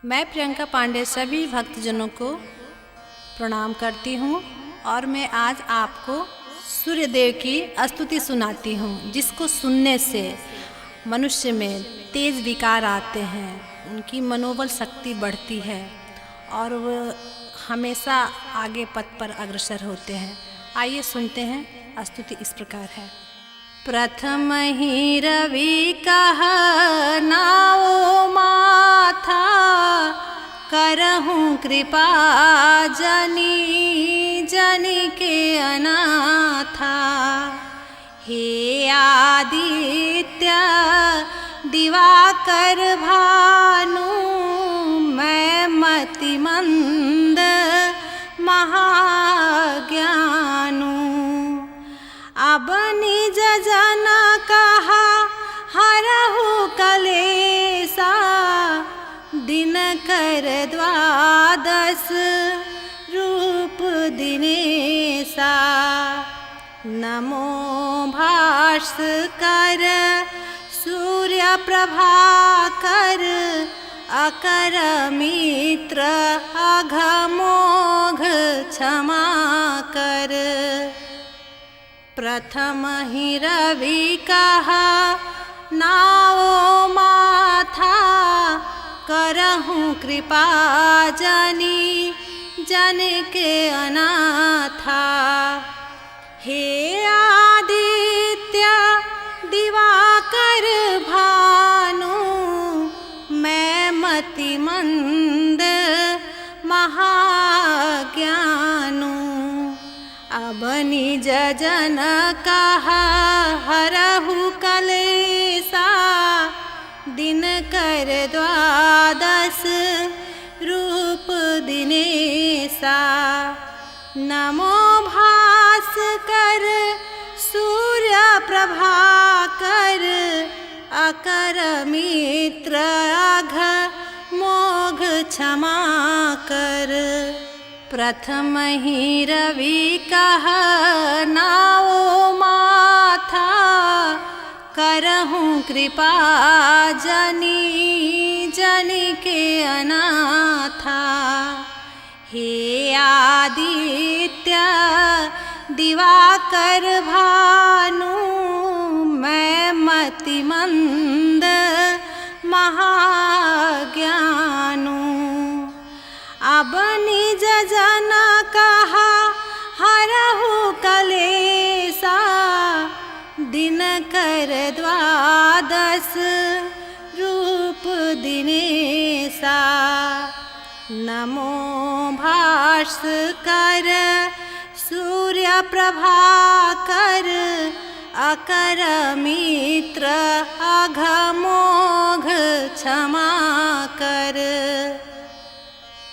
मैं प्रियंका पांडे सभी भक्तजनों को प्रणाम करती हूँ और मैं आज आपको सूर्यदेव की स्तुति सुनाती हूँ, जिसको सुनने से मनुष्य में तेज विकार आते हैं, उनकी मनोबल शक्ति बढ़ती है और वो हमेशा आगे पथ पर अग्रसर होते हैं। आइए सुनते हैं। स्तुति इस प्रकार है। प्रथम ही रवि कह नाओ माथा, करहूँ कृपा जनी जनी के अनाथा। हे आदित्य दिवाकर भानु, मैं मतिमंद महाज्ञानु। अब निज जन कहा हरहु कलेसा, दिनकर द्वादश रूप दिनेसा। नमो भास्कर सूर्य प्रभाकर, अकर मित्र अघमोघ क्षमा कर। प्रथम ही रवि कहा नाओ माथा, करहूँ कृपा जनी जन के अनाथा। हे आदित्य दिवाकर भानु, मैं मतिमंद महाज्ञानु। अब निज जन कहा हरहु कलेसा, दिनकर द्वादश रूप दिनेसा। नमो भास्कर सूर्य प्रभाकर, अकर मित्र अघमोघ क्षमा कर। प्रथम ही रवि कह नाओ माथा, करहूँ कृपा जनी जनी के अनाथा। हे आदित्य दिवाकर भानु, मैं मतिमंद महाज्ञानु। अब निज जन कहा हरहु कलेसा, दिनकर द्वादश रूप दिनेसा। नमो भास्कर सूर्य प्रभाकर, अकर मित्र अघमोघ क्षमा कर।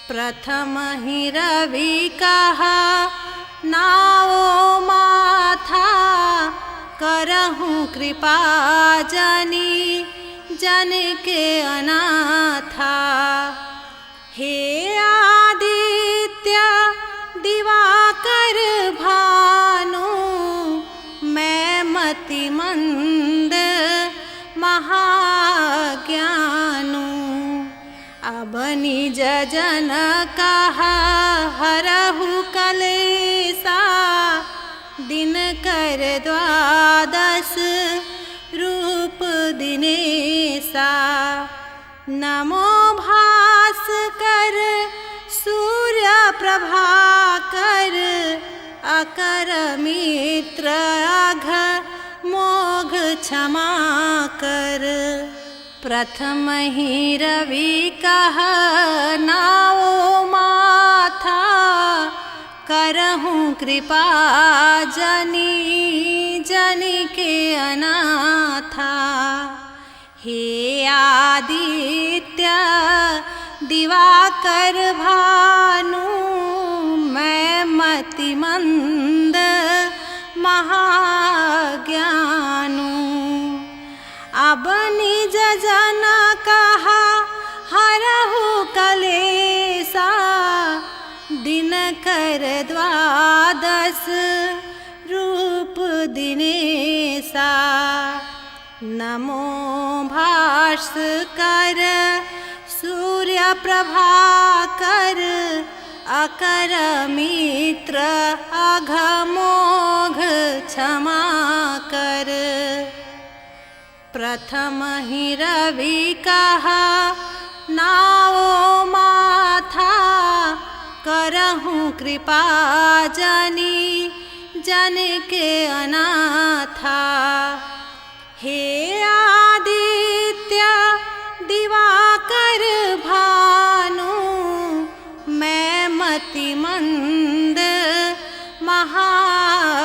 प्रथम ही रवि कहा नाओ माथा, करहूँ कृपा जनी जन के अनाथा। हे आदित्य दिवाकर भानु, मैं मतिमंद महाज्ञानु। अब निज जन कहा हरहु कलेसा, दिनकर द्वादश रूप दिनेसा। नमो भास्कर सूर्य प्रभाकर, अकर मित्र अघमोघ क्षमा कर। प्रथम ही रवि कह नाओ माथा, करहूँ कृपा जनी जनी के अनाथा। हे आदित्य दिवाकर भानु, मैं मतिमंद महाज्ञानु। अब निज जन कहा हरहु कलेसा, दिनकर द्वादश रूप दिनेसा। नमो भास्कर सूर्य प्रभाकर अकर मित्र अघमोघ क्षमा कर। प्रथम ही रवि कहा नाओ माथा करहूँ कृपा जनी जन के अनाथा। हे आदित्य दिवाकर भानु मैं मतिमंद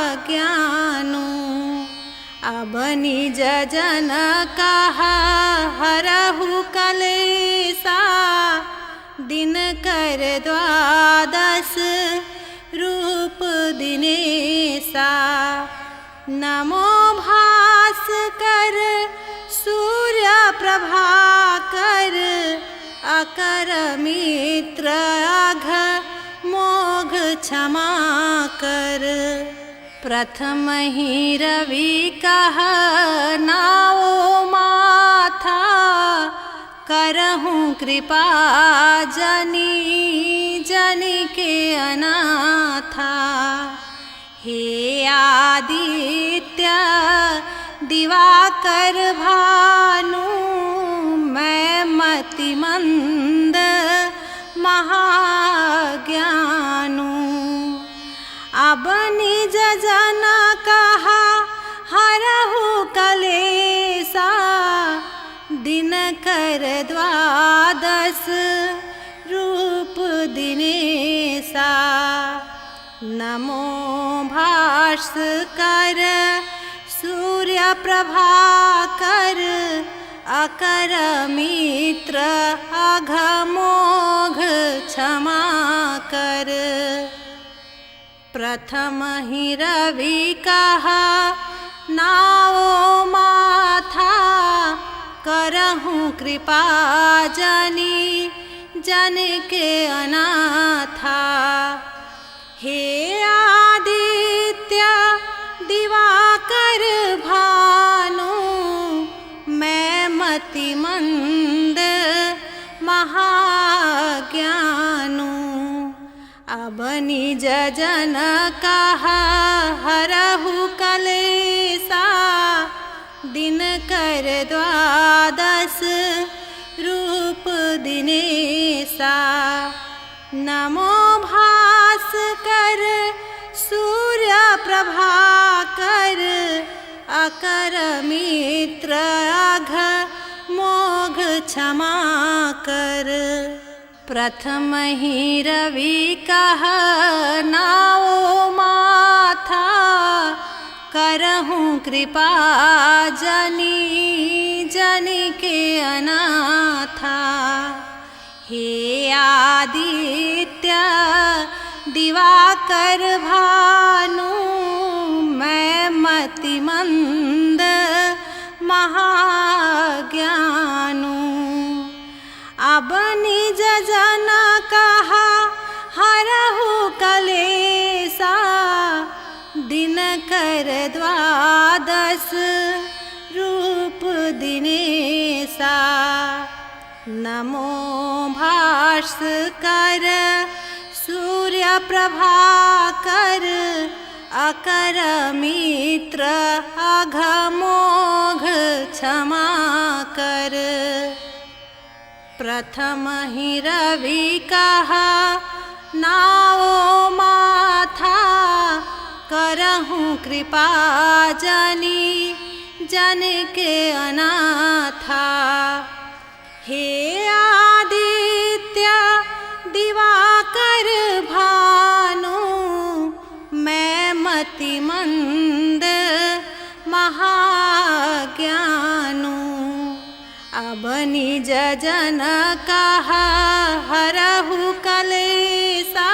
महाज्ञानु। अब निज जन कहा हरहु कलेसा दिन कर द्वादश रूप दिनेसा। नमो भास्कर सूर्य प्रभाकर अकर मित्र अघमोघ क्षमा कर। प्रथम ही रवि कह नाओ माथा करहूँ कृपा जनी जन के अनाथा। हे आदित्य दिवाकर भानु मैं मतिमंद महाज्ञानु। अब निज जन कहा हरहु कलेसा दिन कर द्वादश रूप दिनेसा। नमो भास्कर सूर्य प्रभाकर अकर मित्र अघमोघ क्षमा कर। प्रथम ही रवि कहा नाओ माथा करहूँ कृपा जनी जन के अनाथा। हे आदित्य दिवाकर भानु मैं मतिमंद महाज्ञानु। अब निज जन कहा हरहु कलेसा दिन कर द्वादश रूप दिनेसा। नमो भास्कर सूर्य प्रभाकर अकर मित्र अघमोघ क्षमा कर। प्रथम ही रवि कह नाओ माथा करहूँ कृपा जनी जन के अनाथा। हे आदित्य दिवाकर भानु मैं मतिमंद महाज्ञानु। अब निज जन कहा हरहु कलेसा दिन कर द्वादश रूप दिनेसा। नमो भास्कर सूर्य प्रभाकर अकर मित्र अघमोघ क्षमा कर। प्रथम ही रवि कहा नाओ माथा करहूँ कृपा जनी जन के अनाथा। हे आदित्य दिवाकर भानु मैं मतिमंद महाज्ञानु। अब निज जन कहा हरहु कलेसा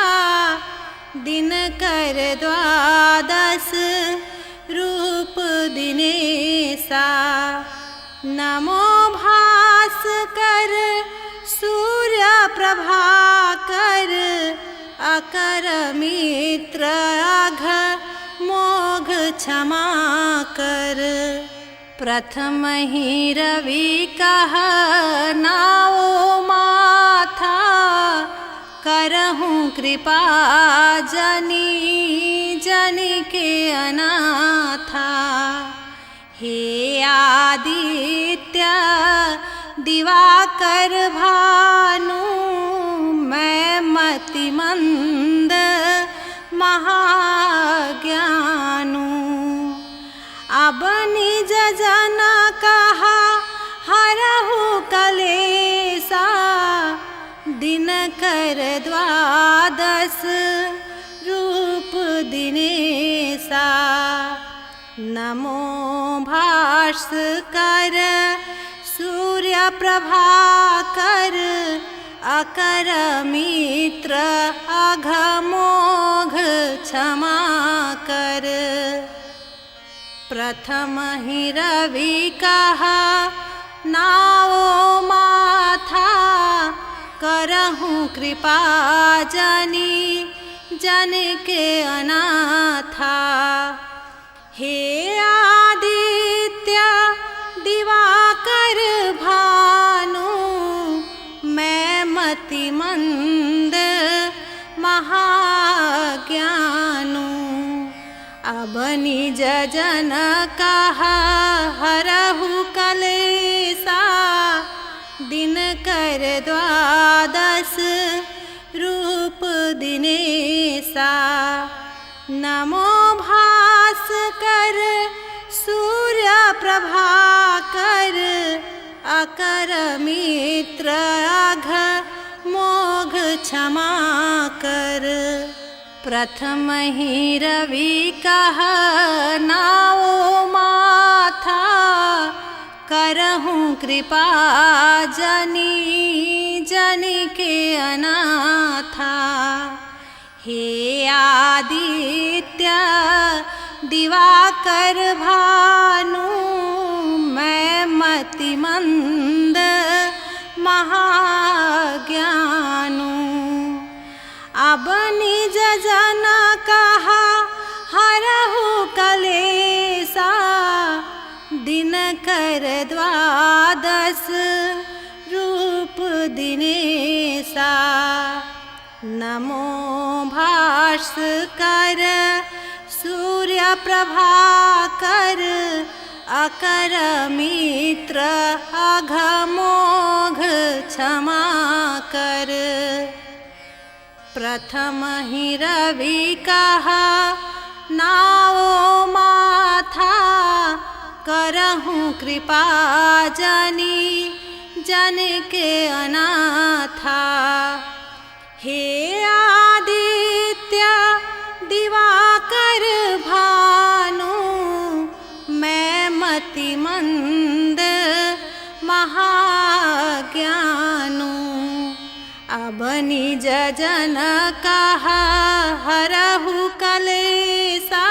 दिन कर द्वादश रूप दिनेसा। नमो भास्कर सूर्य प्रभाकर अकर मित्र अघमोघ क्षमा कर। प्रथम ही रवि कह नाओ माथा करहूँ कृपा जनी जन के अनाथा। हे आदित्य दिवाकर भानु मैं मतिमंद महाज्ञानु। अब निज जन कहा हरहु कलेसा दिनकर द्वादश रूप दिनेसा। नमो भास्कर सूर्य प्रभाकर अकर मित्र अघमोघ क्षमा कर। प्रथम ही रवि कहा नाओ माथा करहूँ कृपा जनी जन के अनाथा। हे आदित्य दिवाकर भानु मैं मतिमंद महाज्ञानु। अब निज जन कहा हरहु कलेसा दिनकर द्वादश रूप दिनेसा। नमो भास्कर सूर्य प्रभाकर अकर मित्र अघमोघ क्षमा कर। प्रथम ही रवि कहा नाओ माथा करहूँ कृपा जनी जन के अनाथा। हे आदित्य दिवाकर भानु मैं मतिमंद महाज्ञानु। अब निज जन कहा हरहु कलेसा दिनकर द्वादश रूप दिनेसा। नमो भास्कर सूर्य प्रभाकर अकर मित्र अघमोघ क्षमा कर। प्रथम ही रवि कहा नाओ माथा करहूँ कृपा जनी जन के अनाथा। हे आदित्य दिवाकर भानु मैं मतिमंद महाज्ञानु। अब निज जन कहा हरहु कलेसा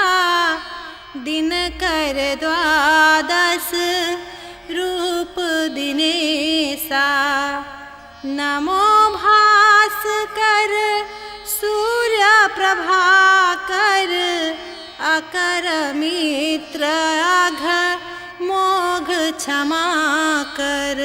दिनकर द्वादश रूप दिनेसा। नमो भास्कर सूर्य प्रभाकर अकर मित्र अघमोघ क्षमा कर।